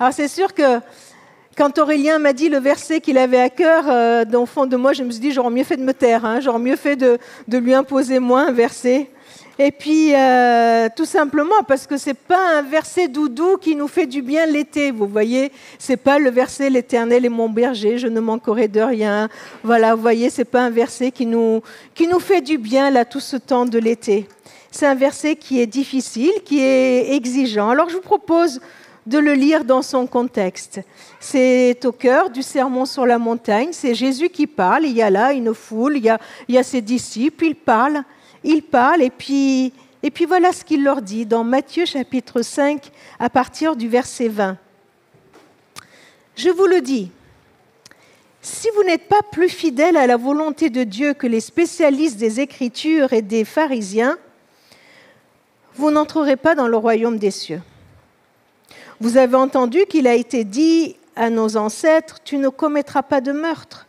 Alors c'est sûr que quand Aurélien m'a dit le verset qu'il avait à cœur, dans le fond de moi, je me suis dit, j'aurais mieux fait de me taire, hein, j'aurais mieux fait de lui imposer moi un verset. Et puis, tout simplement, parce que ce n'est pas un verset doudou qui nous fait du bien l'été, vous voyez. Ce n'est pas le verset « L'Éternel est mon berger, je ne manquerai de rien ». Voilà, vous voyez, ce n'est pas un verset qui nous fait du bien, là, tout ce temps de l'été. C'est un verset qui est difficile, qui est exigeant. Alors, je vous propose de le lire dans son contexte. C'est au cœur du sermon sur la montagne, c'est Jésus qui parle, il y a là une foule, il y a ses disciples, il parle, et puis voilà ce qu'il leur dit dans Matthieu chapitre 5 à partir du verset 20. Je vous le dis, si vous n'êtes pas plus fidèles à la volonté de Dieu que les spécialistes des Écritures et des pharisiens, vous n'entrerez pas dans le royaume des cieux. Vous avez entendu qu'il a été dit à nos ancêtres, « Tu ne commettras pas de meurtre.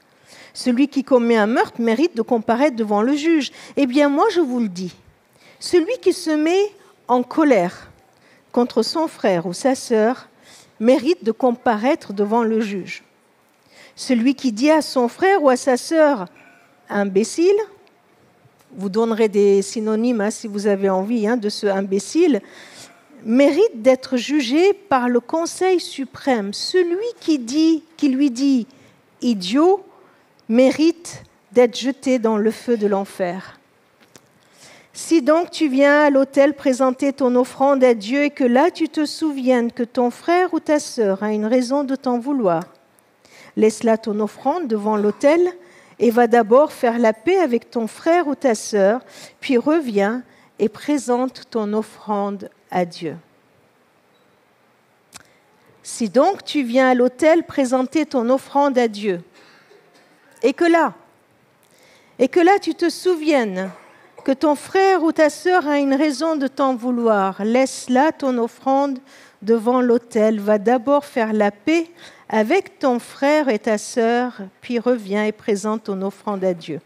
Celui qui commet un meurtre mérite de comparaître devant le juge. » Eh bien, moi, je vous le dis, celui qui se met en colère contre son frère ou sa sœur mérite de comparaître devant le juge. Celui qui dit à son frère ou à sa sœur « imbécile », vous donnerez des synonymes si vous avez envie de ce « imbécile », mérite d'être jugé par le Conseil suprême. Celui qui lui dit « idiot » mérite d'être jeté dans le feu de l'enfer. Si donc tu viens à l'autel présenter ton offrande à Dieu et que là tu te souviennes que ton frère ou ta sœur a une raison de t'en vouloir, laisse là ton offrande devant l'autel et va d'abord faire la paix avec ton frère ou ta sœur, puis reviens et présente ton offrande à Dieu. Si donc tu viens à l'autel présenter ton offrande à Dieu, et que là tu te souviennes que ton frère ou ta sœur a une raison de t'en vouloir, laisse là ton offrande devant l'autel, va d'abord faire la paix avec ton frère et ta sœur, puis reviens et présente ton offrande à Dieu.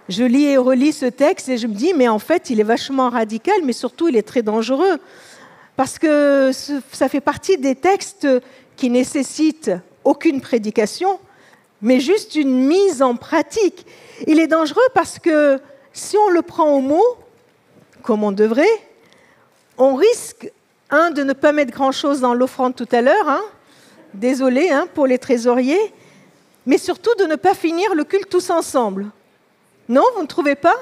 Je lis et relis ce texte et je me dis, mais en fait, il est vachement radical, mais surtout, il est très dangereux. Parce que ça fait partie des textes qui nécessitent aucune prédication, mais juste une mise en pratique. Il est dangereux parce que si on le prend au mot, comme on devrait, on risque, de ne pas mettre grand-chose dans l'offrande tout à l'heure, désolé pour les trésoriers, mais surtout de ne pas finir le culte tous ensemble. Non, vous ne trouvez pas?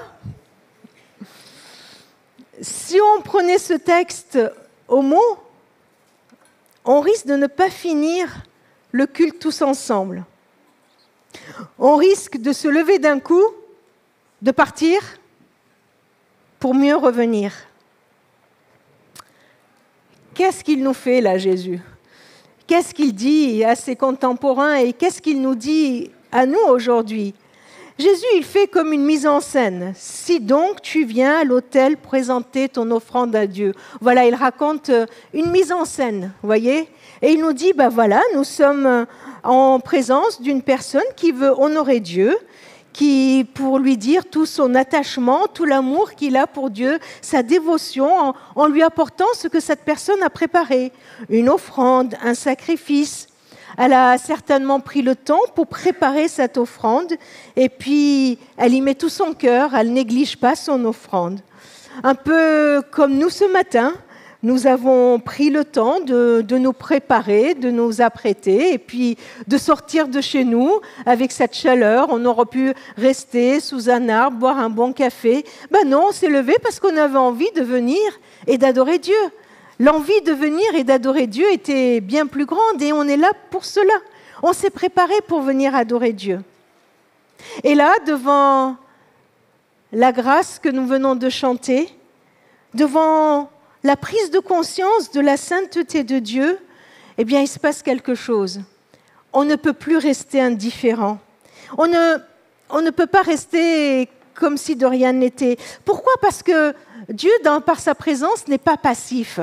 Si on prenait ce texte au mot, on risque de ne pas finir le culte tous ensemble. On risque de se lever d'un coup, de partir, pour mieux revenir. Qu'est-ce qu'il nous fait là, Jésus? Qu'est-ce qu'il dit à ses contemporains et qu'est-ce qu'il nous dit à nous aujourd'hui? Jésus, il fait comme une mise en scène. Si donc tu viens à l'autel présenter ton offrande à Dieu. Voilà, il raconte une mise en scène, vous voyez? Et il nous dit, voilà, nous sommes en présence d'une personne qui veut honorer Dieu, qui, pour lui dire tout son attachement, tout l'amour qu'il a pour Dieu, sa dévotion, en lui apportant ce que cette personne a préparé, une offrande, un sacrifice. Elle a certainement pris le temps pour préparer cette offrande et puis elle y met tout son cœur, elle ne néglige pas son offrande. Un peu comme nous ce matin, nous avons pris le temps de nous préparer, de nous apprêter et puis de sortir de chez nous avec cette chaleur. On aurait pu rester sous un arbre, boire un bon café. Non, on s'est levé parce qu'on avait envie de venir et d'adorer Dieu. L'envie de venir et d'adorer Dieu était bien plus grande et on est là pour cela. On s'est préparé pour venir adorer Dieu. Et là, devant la grâce que nous venons de chanter, devant la prise de conscience de la sainteté de Dieu, il se passe quelque chose. On ne peut plus rester indifférent. On ne peut pas rester comme si de rien n'était. Pourquoi? Parce que Dieu, par sa présence, n'est pas passif.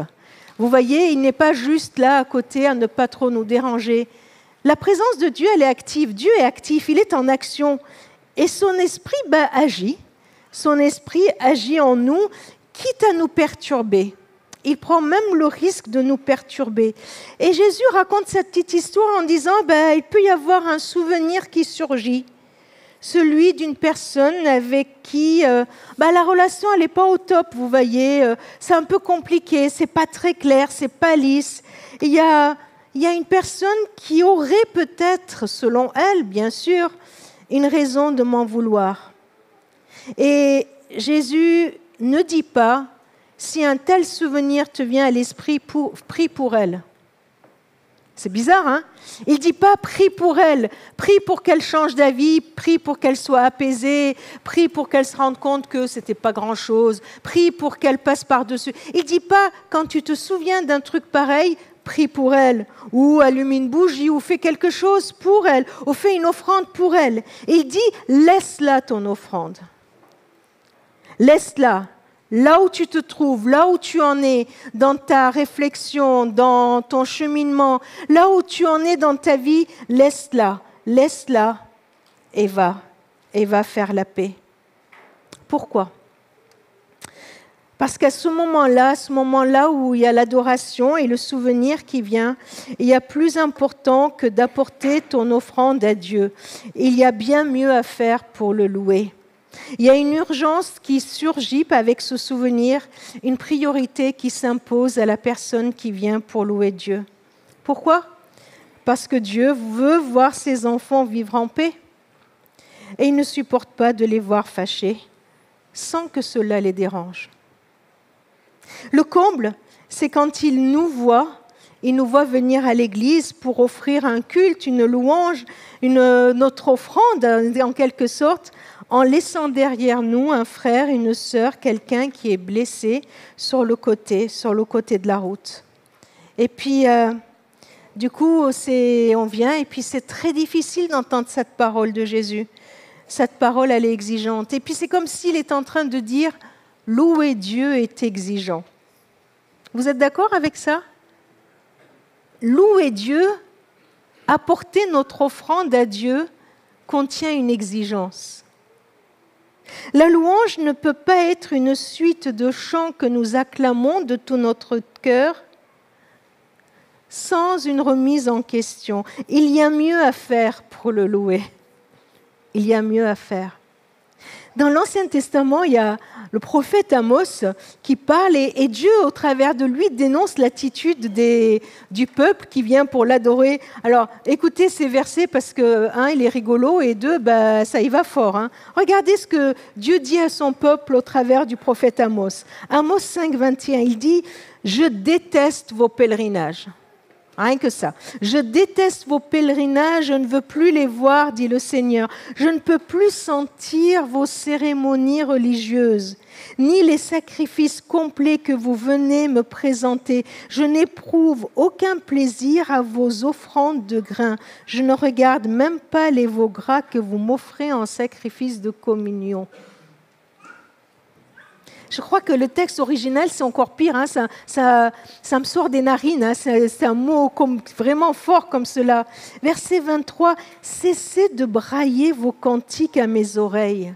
Vous voyez, il n'est pas juste là à côté à ne pas trop nous déranger. La présence de Dieu, elle est active. Dieu est actif, il est en action. Et son esprit agit. Son esprit agit en nous, quitte à nous perturber. Il prend même le risque de nous perturber. Et Jésus raconte cette petite histoire en disant, il peut y avoir un souvenir qui surgit. Celui d'une personne avec qui la relation elle n'est pas au top, vous voyez. C'est un peu compliqué, c'est pas très clair, c'est pas lisse. Il y a une personne qui aurait peut-être, selon elle, bien sûr, une raison de m'en vouloir. Et Jésus ne dit pas, si un tel souvenir te vient à l'esprit, prie pour elle. C'est bizarre, hein? Il ne dit pas prie pour elle, prie pour qu'elle change d'avis, prie pour qu'elle soit apaisée, prie pour qu'elle se rende compte que ce n'était pas grand-chose, prie pour qu'elle passe par-dessus. Il ne dit pas, quand tu te souviens d'un truc pareil, prie pour elle, ou allume une bougie, ou fais quelque chose pour elle, ou fais une offrande pour elle. Il dit, laisse-la ton offrande. Laisse-la. Là où tu te trouves, là où tu en es dans ta réflexion, dans ton cheminement, là où tu en es dans ta vie, laisse-la et va faire la paix. Pourquoi ? Parce qu'à ce moment-là où il y a l'adoration et le souvenir qui vient, il y a plus important que d'apporter ton offrande à Dieu. Il y a bien mieux à faire pour le louer. Il y a une urgence qui surgit avec ce souvenir, une priorité qui s'impose à la personne qui vient pour louer Dieu. Pourquoi ? Parce que Dieu veut voir ses enfants vivre en paix et il ne supporte pas de les voir fâchés sans que cela les dérange. Le comble, c'est quand il nous voit venir à l'église pour offrir un culte, une louange, notre offrande en quelque sorte, en laissant derrière nous un frère, une sœur, quelqu'un qui est blessé sur le côté de la route. Et puis, du coup, on vient et puis c'est très difficile d'entendre cette parole de Jésus. Cette parole, elle est exigeante. Et puis c'est comme s'il est en train de dire, louer Dieu est exigeant. Vous êtes d'accord avec ça ? Louer Dieu, apporter notre offrande à Dieu, contient une exigence. La louange ne peut pas être une suite de chants que nous acclamons de tout notre cœur sans une remise en question. Il y a mieux à faire pour le louer. Il y a mieux à faire. Dans l'Ancien Testament, il y a le prophète Amos qui parle et Dieu, au travers de lui, dénonce l'attitude du peuple qui vient pour l'adorer. Alors, écoutez ces versets parce que, il est rigolo et deux, ça y va fort. Regardez ce que Dieu dit à son peuple au travers du prophète Amos. Amos 5, 21, il dit « Je déteste vos pèlerinages ». Rien que ça. Je déteste vos pèlerinages, je ne veux plus les voir, dit le Seigneur. Je ne peux plus sentir vos cérémonies religieuses, ni les sacrifices complets que vous venez me présenter. Je n'éprouve aucun plaisir à vos offrandes de grains. Je ne regarde même pas les veaux gras que vous m'offrez en sacrifice de communion. Je crois que le texte original, c'est encore pire. Ça me sort des narines. C'est un mot vraiment fort comme cela. Verset 23, « Cessez de brailler vos cantiques à mes oreilles. »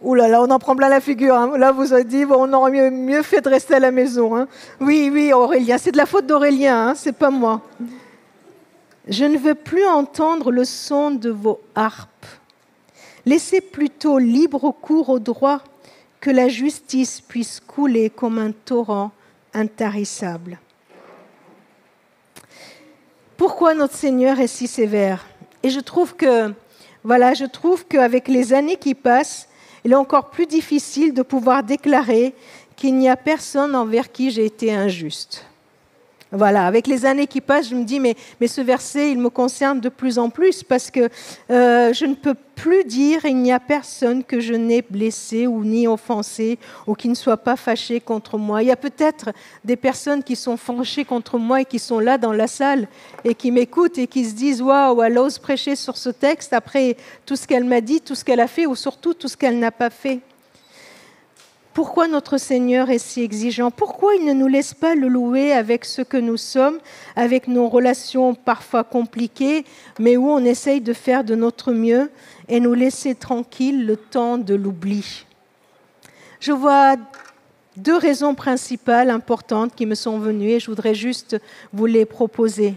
Ouh là là, on en prend plein la figure. Là, vous avez dit, on aurait mieux fait de rester à la maison. Oui, Aurélien, c'est de la faute d'Aurélien, c'est pas moi. « Je ne veux plus entendre le son de vos harpes. Laissez plutôt libre cours au droit, que la justice puisse couler comme un torrent intarissable. » Pourquoi notre Seigneur est si sévère ? Et je trouve qu'avec les années qui passent, il est encore plus difficile de pouvoir déclarer qu'il n'y a personne envers qui j'ai été injuste. Voilà, avec les années qui passent, je me dis, mais ce verset, il me concerne de plus en plus parce que je ne peux plus dire, il n'y a personne que je n'ai blessé ou ni offensé ou qui ne soit pas fâché contre moi. Il y a peut-être des personnes qui sont fâchées contre moi et qui sont là dans la salle et qui m'écoutent et qui se disent, waouh, elle ose prêcher sur ce texte après tout ce qu'elle m'a dit, tout ce qu'elle a fait ou surtout tout ce qu'elle n'a pas fait. Pourquoi notre Seigneur est si exigeant ? Pourquoi il ne nous laisse pas le louer avec ce que nous sommes, avec nos relations parfois compliquées, mais où on essaye de faire de notre mieux et nous laisser tranquille le temps de l'oubli ? Je vois 2 raisons principales importantes qui me sont venues et je voudrais juste vous les proposer.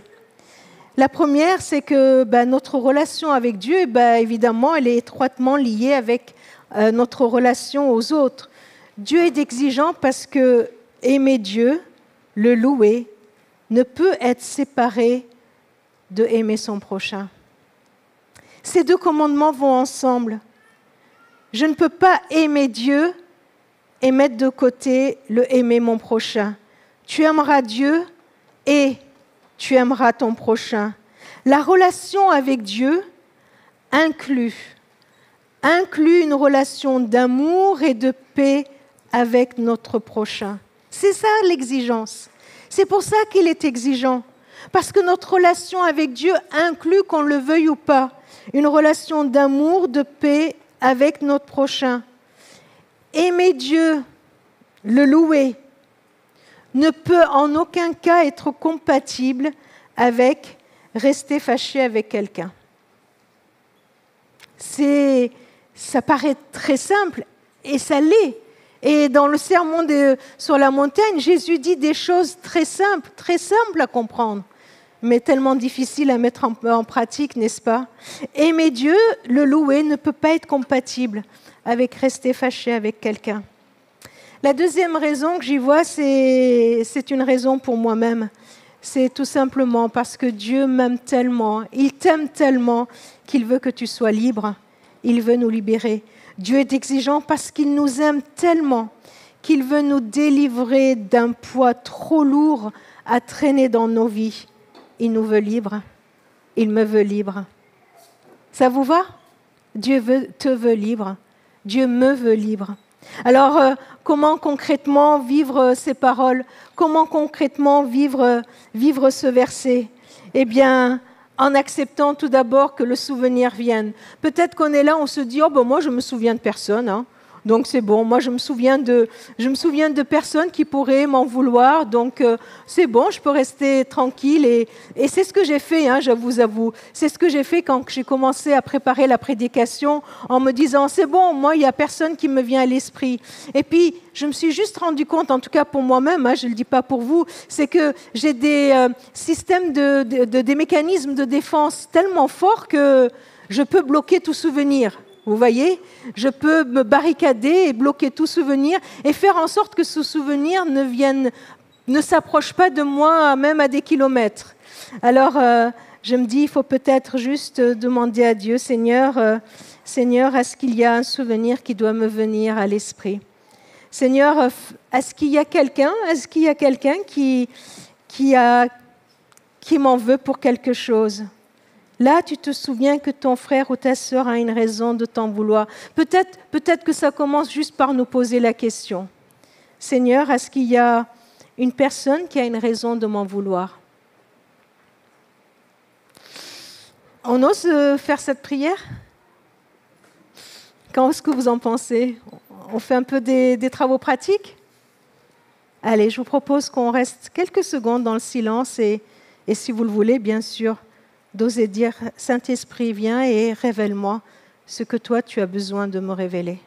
La première, c'est que notre relation avec Dieu, évidemment, elle est étroitement liée avec notre relation aux autres. Dieu est exigeant parce que aimer Dieu, le louer, ne peut être séparé de aimer son prochain. Ces 2 commandements vont ensemble. Je ne peux pas aimer Dieu et mettre de côté le aimer mon prochain. Tu aimeras Dieu et tu aimeras ton prochain. La relation avec Dieu inclut une relation d'amour et de paix avec notre prochain. C'est ça l'exigence. C'est pour ça qu'il est exigeant. Parce que notre relation avec Dieu inclut, qu'on le veuille ou pas, une relation d'amour, de paix avec notre prochain. Aimer Dieu, le louer, ne peut en aucun cas être compatible avec rester fâché avec quelqu'un. Ça paraît très simple, et ça l'est. Et dans le sermon sur la montagne, Jésus dit des choses très simples à comprendre, mais tellement difficiles à mettre en pratique, n'est-ce pas? Aimer Dieu, le louer, ne peut pas être compatible avec rester fâché avec quelqu'un. La deuxième raison que j'y vois, c'est une raison pour moi-même. C'est tout simplement parce que Dieu m'aime tellement, il t'aime tellement qu'il veut que tu sois libre, il veut nous libérer. Dieu est exigeant parce qu'il nous aime tellement qu'il veut nous délivrer d'un poids trop lourd à traîner dans nos vies. Il nous veut libres, il me veut libre. Ça vous va? Dieu te veut libre, Dieu me veut libre. Alors, comment concrètement vivre ces paroles? Comment concrètement vivre ce verset? Eh bien, en acceptant tout d'abord que le souvenir vienne. Peut-être qu'on est là, on se dit « Oh, moi, je me souviens de personne, hein. Donc c'est bon, moi je me souviens de personnes qui pourraient m'en vouloir, donc c'est bon, je peux rester tranquille. » Et c'est ce que j'ai fait, hein, je vous avoue. C'est ce que j'ai fait quand j'ai commencé à préparer la prédication, en me disant « C'est bon, moi il n'y a personne qui me vient à l'esprit. » Et puis je me suis juste rendu compte, en tout cas pour moi-même, hein, je ne le dis pas pour vous, c'est que j'ai des systèmes, des mécanismes de défense tellement forts que je peux bloquer tout souvenir. Vous voyez, je peux me barricader et bloquer tout souvenir et faire en sorte que ce souvenir ne s'approche pas de moi, même à des kilomètres. Alors, je me dis, il faut peut-être juste demander à Dieu, Seigneur, est-ce qu'il y a un souvenir qui doit me venir à l'esprit? Seigneur, est-ce qu'il y a quelqu'un qui m'en veut pour quelque chose? Là, tu te souviens que ton frère ou ta sœur a une raison de t'en vouloir. Peut-être que ça commence juste par nous poser la question. Seigneur, est-ce qu'il y a une personne qui a une raison de m'en vouloir? On ose faire cette prière? Qu'est-ce que vous en pensez? On fait un peu des travaux pratiques? Allez, je vous propose qu'on reste quelques secondes dans le silence et si vous le voulez, bien sûr, d'oser dire, Saint-Esprit, viens et révèle-moi ce que toi, tu as besoin de me révéler.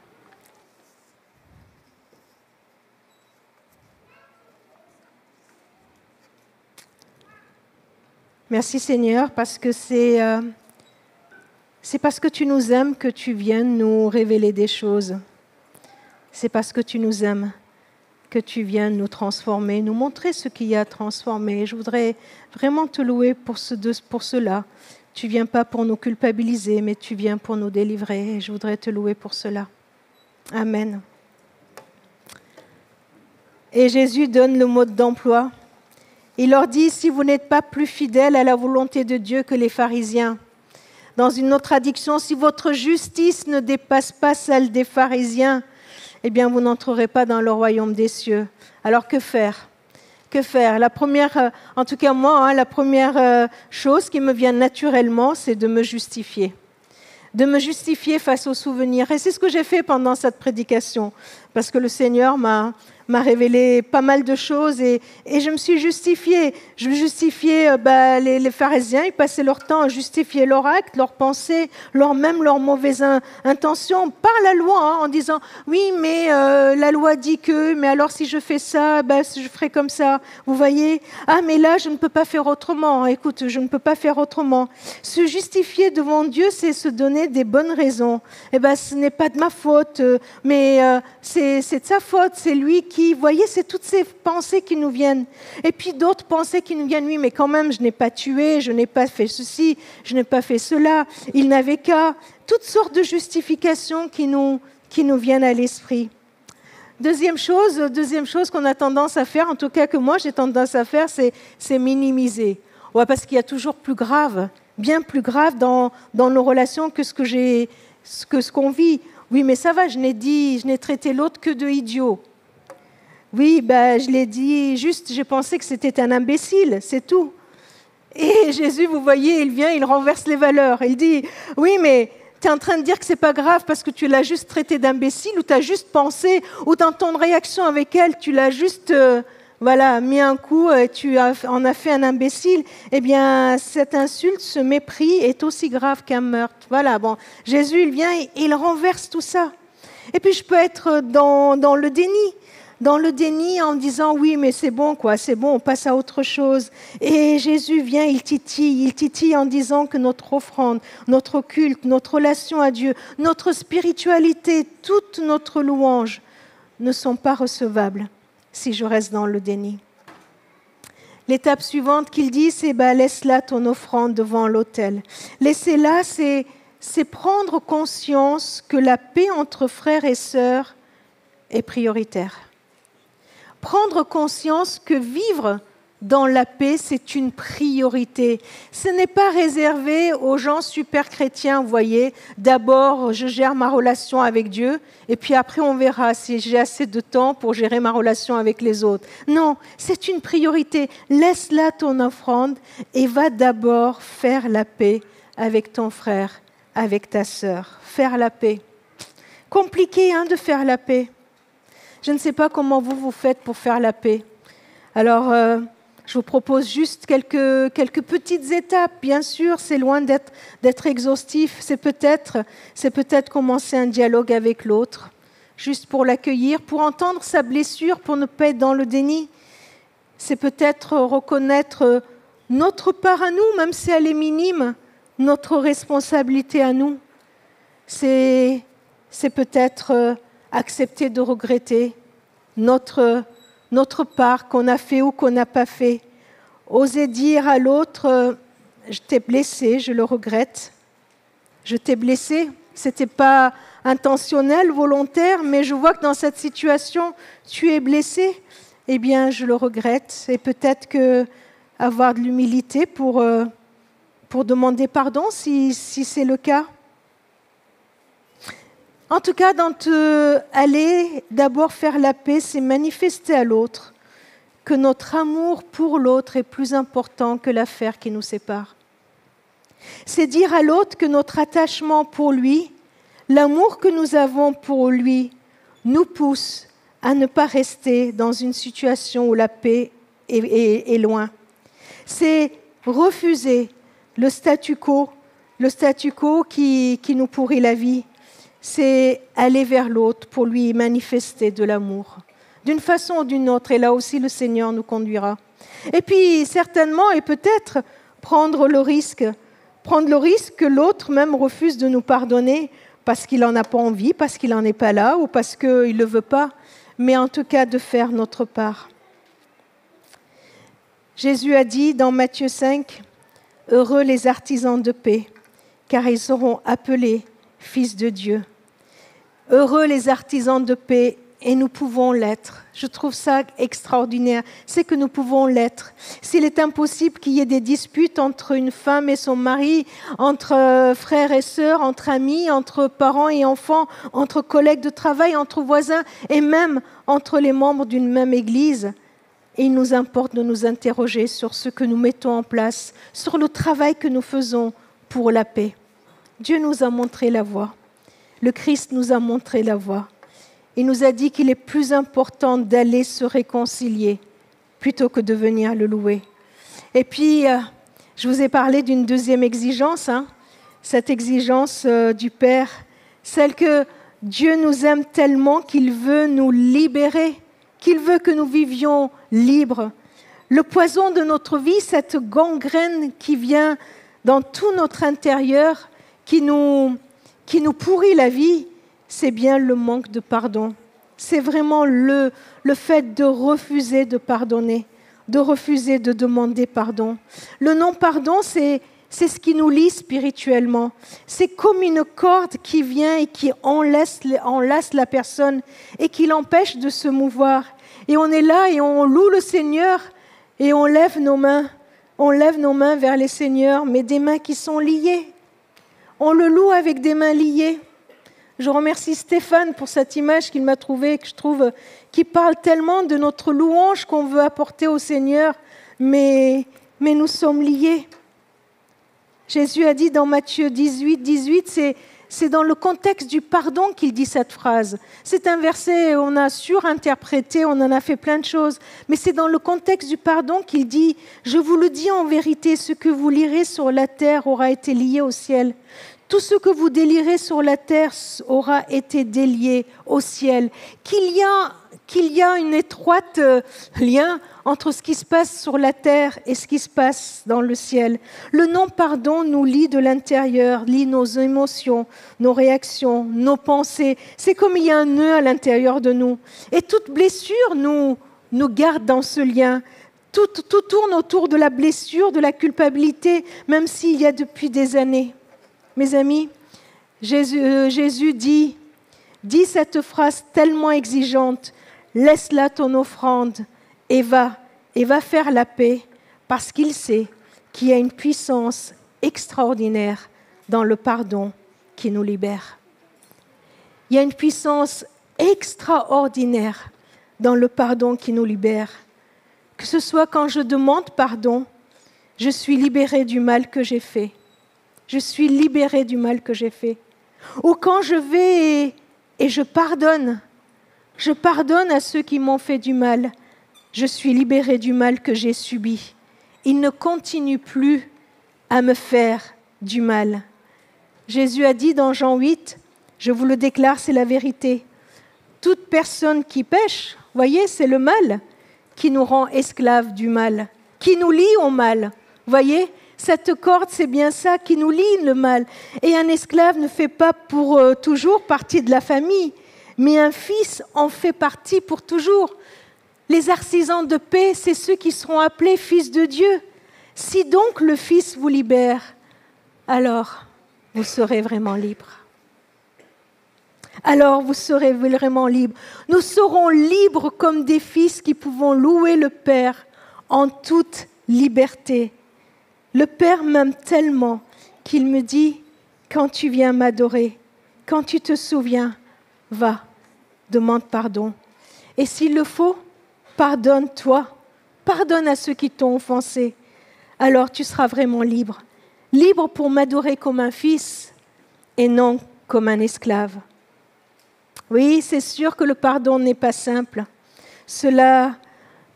Merci Seigneur, parce que c'est parce que tu nous aimes que tu viens nous révéler des choses. C'est parce que tu nous aimes que tu viens nous transformer, nous montrer ce qu'il y a à transformer. Je voudrais vraiment te louer pour cela. Tu ne viens pas pour nous culpabiliser, mais tu viens pour nous délivrer. Et je voudrais te louer pour cela. Amen. Et Jésus donne le mode d'emploi. Il leur dit, si vous n'êtes pas plus fidèles à la volonté de Dieu que les pharisiens. Dans une autre traduction, si votre justice ne dépasse pas celle des pharisiens, eh bien, vous n'entrerez pas dans le royaume des cieux. Alors, que faire? Que faire? La première, en tout cas moi, la première chose qui me vient naturellement, c'est de me justifier. De me justifier face aux souvenirs. Et c'est ce que j'ai fait pendant cette prédication, parce que le Seigneur m'a m'a révélé pas mal de choses et je me suis justifiée. Je me justifiais, les pharisiens, ils passaient leur temps à justifier leur acte, leurs pensées, même leurs mauvaises intentions par la loi, en disant « Oui, mais la loi dit que, mais alors si je fais ça, je ferai comme ça. » Vous voyez ? « Ah, mais là, je ne peux pas faire autrement. Écoute, je ne peux pas faire autrement. » Se justifier devant Dieu, c'est se donner des bonnes raisons. Ce n'est pas de ma faute, mais c'est de sa faute, c'est lui qui... Vous voyez, c'est toutes ces pensées qui nous viennent. Et puis d'autres pensées qui nous viennent, oui, mais quand même, je n'ai pas tué, je n'ai pas fait ceci, je n'ai pas fait cela, il n'avait qu'à... Toutes sortes de justifications qui nous viennent à l'esprit. Deuxième chose qu'on a tendance à faire, en tout cas que moi j'ai tendance à faire, c'est minimiser. Ouais, parce qu'il y a toujours plus grave, bien plus grave dans nos relations que ce qu'on vit. Oui, mais ça va, je n'ai traité l'autre que de idiot. Oui, je l'ai dit juste, j'ai pensé que c'était un imbécile, c'est tout. Et Jésus, vous voyez, il vient, il renverse les valeurs. Il dit, oui, mais tu es en train de dire que c'est pas grave parce que tu l'as juste traité d'imbécile ou tu as juste pensé, ou dans ton réaction avec elle, tu l'as juste mis un coup et tu en as fait un imbécile. Eh bien, cette insulte, ce mépris est aussi grave qu'un meurtre. Voilà, bon, Jésus, il vient et il renverse tout ça. Et puis, je peux être dans le déni. Dans le déni en disant oui mais c'est bon on passe à autre chose. Et Jésus vient, il titille en disant que notre offrande, notre culte, notre relation à Dieu, notre spiritualité, toute notre louange ne sont pas recevables si je reste dans le déni. L'étape suivante qu'il dit c'est laisse là ton offrande devant l'autel. Laisser là c'est prendre conscience que la paix entre frères et sœurs est prioritaire. Prendre conscience que vivre dans la paix, c'est une priorité. Ce n'est pas réservé aux gens super chrétiens, vous voyez. D'abord, je gère ma relation avec Dieu, et puis après, on verra si j'ai assez de temps pour gérer ma relation avec les autres. Non, c'est une priorité. Laisse là ton offrande et va d'abord faire la paix avec ton frère, avec ta sœur. Faire la paix. Compliqué, de faire la paix. Je ne sais pas comment vous faites pour faire la paix. Alors, je vous propose juste quelques petites étapes. Bien sûr, c'est loin d'être exhaustif. C'est peut-être commencer un dialogue avec l'autre, juste pour l'accueillir, pour entendre sa blessure, pour ne pas être dans le déni. C'est peut-être reconnaître notre part à nous, même si elle est minime, notre responsabilité à nous. C'est peut-être... accepter de regretter notre part qu'on a fait ou qu'on n'a pas fait. Oser dire à l'autre, je t'ai blessé, je le regrette. Je t'ai blessé, ce n'était pas intentionnel, volontaire, mais je vois que dans cette situation, tu es blessé. Eh bien, je le regrette. Et peut-être avoir de l'humilité pour demander pardon si c'est le cas. En tout cas, aller d'abord faire la paix, c'est manifester à l'autre que notre amour pour l'autre est plus important que l'affaire qui nous sépare. C'est dire à l'autre que notre attachement pour lui, l'amour que nous avons pour lui, nous pousse à ne pas rester dans une situation où la paix est loin. C'est refuser le statu quo qui nous pourrit la vie. C'est aller vers l'autre pour lui manifester de l'amour, d'une façon ou d'une autre. Et là aussi, le Seigneur nous conduira. Et puis, certainement, et peut-être, prendre le risque que l'autre même refuse de nous pardonner parce qu'il n'en a pas envie, parce qu'il n'en est pas là ou parce qu'il ne le veut pas, mais en tout cas de faire notre part. Jésus a dit dans Matthieu 5, « Heureux les artisans de paix, car ils seront appelés fils de Dieu. » Heureux les artisans de paix, et nous pouvons l'être. Je trouve ça extraordinaire, c'est que nous pouvons l'être. S'il est impossible qu'il y ait des disputes entre une femme et son mari, entre frères et sœurs, entre amis, entre parents et enfants, entre collègues de travail, entre voisins, et même entre les membres d'une même église, il nous importe de nous interroger sur ce que nous mettons en place, sur le travail que nous faisons pour la paix. Dieu nous a montré la voie. Le Christ nous a montré la voie. il nous a dit qu'il est plus important d'aller se réconcilier plutôt que de venir le louer. Et puis, je vous ai parlé d'une deuxième exigence, cette exigence du Père, celle que Dieu nous aime tellement qu'il veut nous libérer, qu'il veut que nous vivions libres. Le poison de notre vie, cette gangrène qui vient dans tout notre intérieur, qui nous pourrit la vie, c'est bien le manque de pardon. C'est vraiment le fait de refuser de pardonner, de refuser de demander pardon. Le non-pardon, c'est ce qui nous lie spirituellement. C'est comme une corde qui vient et qui enlace la personne et qui l'empêche de se mouvoir. Et on est là et on loue le Seigneur et on lève nos mains. On lève nos mains vers les Seigneurs, mais des mains qui sont liées. On le loue avec des mains liées. Je remercie Stéphane pour cette image qu'il m'a trouvée, que je trouve qui parle tellement de notre louange qu'on veut apporter au Seigneur, mais nous sommes liés. Jésus a dit dans Matthieu 18, c'est dans le contexte du pardon qu'il dit cette phrase. C'est un verset, on a surinterprété, on en a fait plein de choses, mais c'est dans le contexte du pardon qu'il dit « Je vous le dis en vérité, ce que vous lirez sur la terre aura été lié au ciel. Tout ce que vous délirez sur la terre aura été délié au ciel. » Qu'il y a un étroit lien entre ce qui se passe sur la terre et ce qui se passe dans le ciel. Le non-pardon nous lie de l'intérieur, lie nos émotions, nos réactions, nos pensées. C'est comme il y a un nœud à l'intérieur de nous. Et toute blessure nous garde dans ce lien. Tout tourne autour de la blessure, de la culpabilité, même s'il y a depuis des années. Mes amis, Jésus dit cette phrase tellement exigeante, « Laisse là ton offrande et va faire la paix, parce qu'il sait qu'il y a une puissance extraordinaire dans le pardon qui nous libère. » Il y a une puissance extraordinaire dans le pardon qui nous libère. Que ce soit quand je demande pardon, je suis libérée du mal que j'ai fait. Je suis libérée du mal que j'ai fait. Ou quand je vais et je pardonne à ceux qui m'ont fait du mal, je suis libérée du mal que j'ai subi. Il ne continue plus à me faire du mal. Jésus a dit dans Jean 8, je vous le déclare, c'est la vérité. Toute personne qui pêche, voyez, c'est le mal qui nous rend esclaves du mal, qui nous lie au mal. Voyez, cette corde, c'est bien ça qui nous lie le mal. Et un esclave ne fait pas pour toujours partie de la famille, mais un fils en fait partie pour toujours. Les artisans de paix, c'est ceux qui seront appelés fils de Dieu. Si donc le Fils vous libère, alors vous serez vraiment libres. Alors vous serez vraiment libres. Nous serons libres comme des fils qui pouvons louer le Père en toute liberté. Le Père m'aime tellement qu'il me dit, quand tu viens m'adorer, quand tu te souviens, va, demande pardon. Et s'il le faut, pardonne-toi, pardonne à ceux qui t'ont offensé. Alors tu seras vraiment libre. Libre pour m'adorer comme un fils et non comme un esclave. Oui, c'est sûr que le pardon n'est pas simple. Cela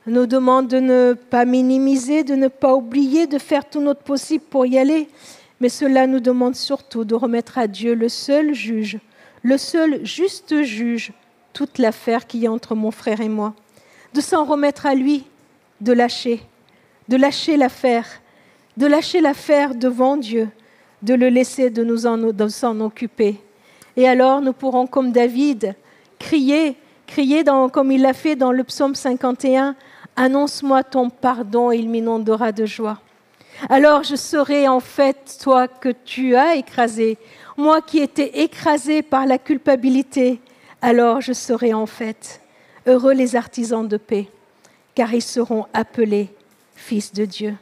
nous demande de ne pas minimiser, de ne pas oublier, de faire tout notre possible pour y aller. Mais cela nous demande surtout de remettre à Dieu, le seul juge, le seul juste juge, toute l'affaire qui est entre mon frère et moi. De s'en remettre à lui, de lâcher l'affaire devant Dieu, de le laisser de s'en occuper. Et alors nous pourrons, comme David, crier comme il l'a fait dans le psaume 51, « Annonce-moi ton pardon et il m'inondera de joie. » Alors je serai en fait toi que tu as écrasé, moi qui étais écrasé par la culpabilité, alors je serai en fait. Heureux les artisans de paix, car ils seront appelés fils de Dieu.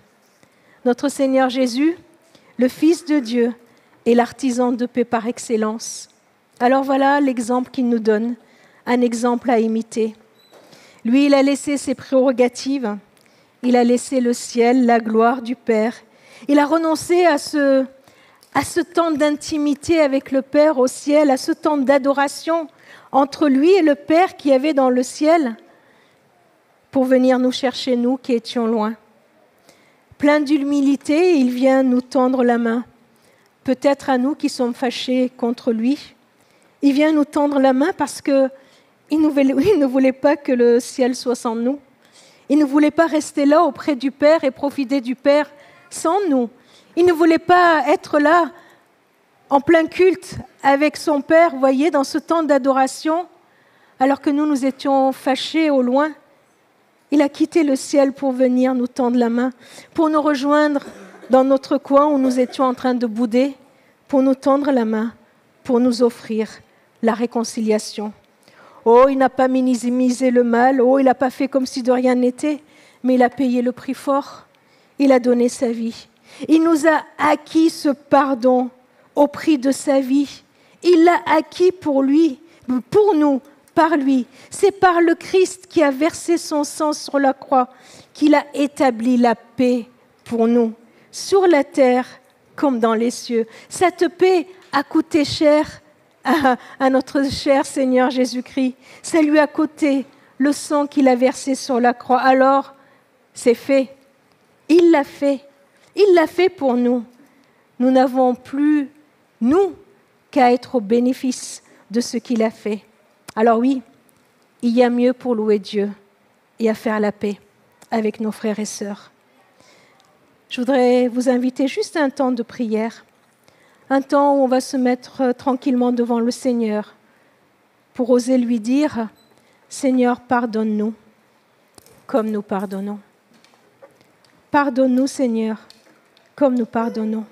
Notre Seigneur Jésus, le Fils de Dieu, est l'artisan de paix par excellence. Alors voilà l'exemple qu'il nous donne, un exemple à imiter. Lui, il a laissé ses prérogatives, il a laissé le ciel, la gloire du Père. Il a renoncé à ce temps d'intimité avec le Père au ciel, à ce temps d'adoration, entre lui et le Père qui avait dans le ciel pour venir nous chercher, nous qui étions loin. Plein d'humilité, il vient nous tendre la main. Peut-être à nous qui sommes fâchés contre lui. Il vient nous tendre la main parce qu'il ne voulait pas que le ciel soit sans nous. Il ne voulait pas rester là auprès du Père et profiter du Père sans nous. Il ne voulait pas être là en plein culte avec son Père, vous voyez, dans ce temps d'adoration, alors que nous étions fâchés au loin. Il a quitté le ciel pour venir nous tendre la main, pour nous rejoindre dans notre coin où nous étions en train de bouder, pour nous tendre la main, pour nous offrir la réconciliation. Oh, il n'a pas minimisé le mal, oh, il n'a pas fait comme si de rien n'était, mais il a payé le prix fort, il a donné sa vie. Il nous a acquis ce pardon au prix de sa vie. Il l'a acquis pour lui, pour nous, par lui. C'est par le Christ qui a versé son sang sur la croix qu'il a établi la paix pour nous, sur la terre comme dans les cieux. Cette paix a coûté cher à notre cher Seigneur Jésus-Christ. Ça lui a coûté le sang qu'il a versé sur la croix. Alors, c'est fait. Il l'a fait. Il l'a fait pour nous. Nous n'avons plus, nous, qu'à être au bénéfice de ce qu'il a fait. Alors oui, il y a mieux pour louer Dieu et à faire la paix avec nos frères et sœurs. Je voudrais vous inviter juste à un temps de prière, un temps où on va se mettre tranquillement devant le Seigneur pour oser lui dire « Seigneur, pardonne-nous comme nous pardonnons. Pardonne-nous, Seigneur, comme nous pardonnons. »